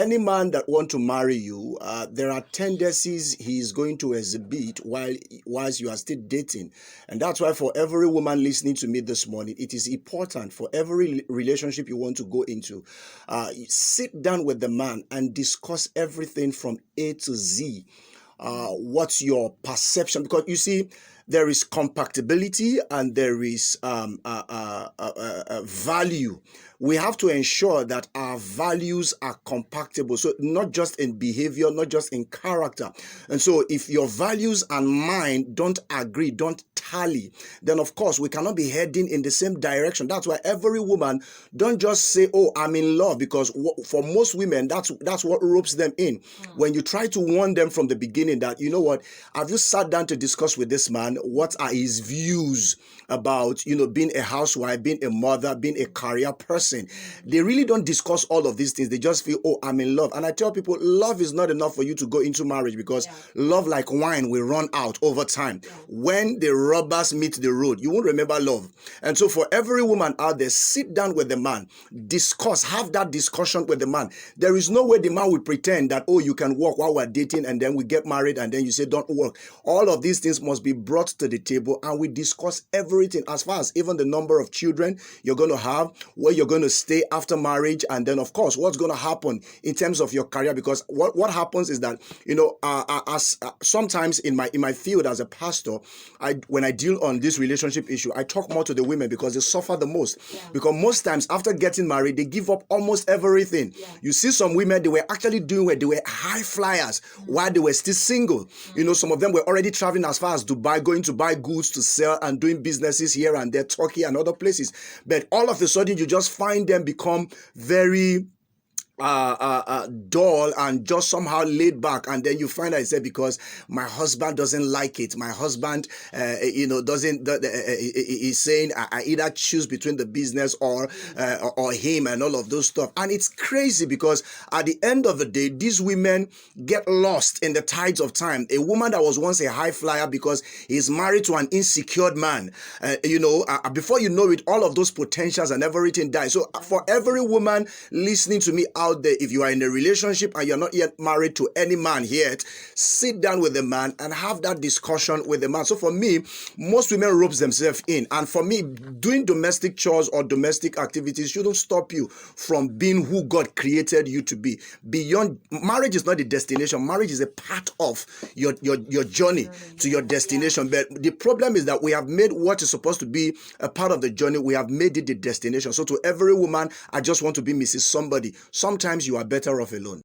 any man that want to marry you, there are tendencies he's going to exhibit whilst you are still dating. And that's why for every woman listening to me this morning, it is important for every relationship you want to go into, sit down with the man and discuss everything from A to Z. What's your perception? Because you see, there is compatibility and there is value. We have to ensure that our values are compatible. So not just in behavior, not just in character. And so if your values and mine don't agree, don't tally, then of course we cannot be heading in the same direction. That's why every woman don't just say, oh, I'm in love, because for most women, that's what ropes them in. When you try to warn them from the beginning that, you know what, have you sat down to discuss with this man? What are his views about, being a housewife, being a mother, being a career person? They really don't discuss all of these things. They just feel, oh, I'm in love. And I tell people, love is not enough for you to go into marriage, because love, like wine, will run out over time. When the rubbers meet the road, you won't remember love. And so for every woman out there, sit down with the man, discuss, have that discussion with the man. There is no way the man will pretend that, oh, you can work while we're dating and then we get married and then you say don't work. All of these things must be brought to the table, and we discuss everything, as far as even the number of children you're going to have, where you're going to stay after marriage, and then of course what's going to happen in terms of your career. Because what happens is that, sometimes in my field as a pastor, when I deal on this relationship issue, I talk more to the women because they suffer the most. Because most times after getting married, they give up almost everything. You see some women, they were actually doing well, they were high flyers while they were still single. Some of them were already traveling as far as Dubai, going to buy goods to sell and doing businesses here and there, Turkey and other places. But all of a sudden you just find them become very dull and just somehow laid back, and then you find out, because my husband doesn't like it. My husband, doesn't. He's saying I either choose between the business or him, and all of those stuff. And it's crazy, because at the end of the day, these women get lost in the tides of time. A woman that was once a high flyer because he's married to an insecure man, before you know it, all of those potentials and everything die. So for every woman listening to me out there, if you are in a relationship and you're not yet married to any man yet, sit down with the man and have that discussion with the man. So for me, most women rope themselves in, and for me, doing domestic chores or domestic activities shouldn't stop you from being who God created you to be. Beyond marriage is not the destination. Marriage is a part of your journey to your destination. But the problem is that we have made what is supposed to be a part of the journey, we have made it the destination. So to every woman, I just want to be Mrs. Somebody. Sometimes you are better off alone.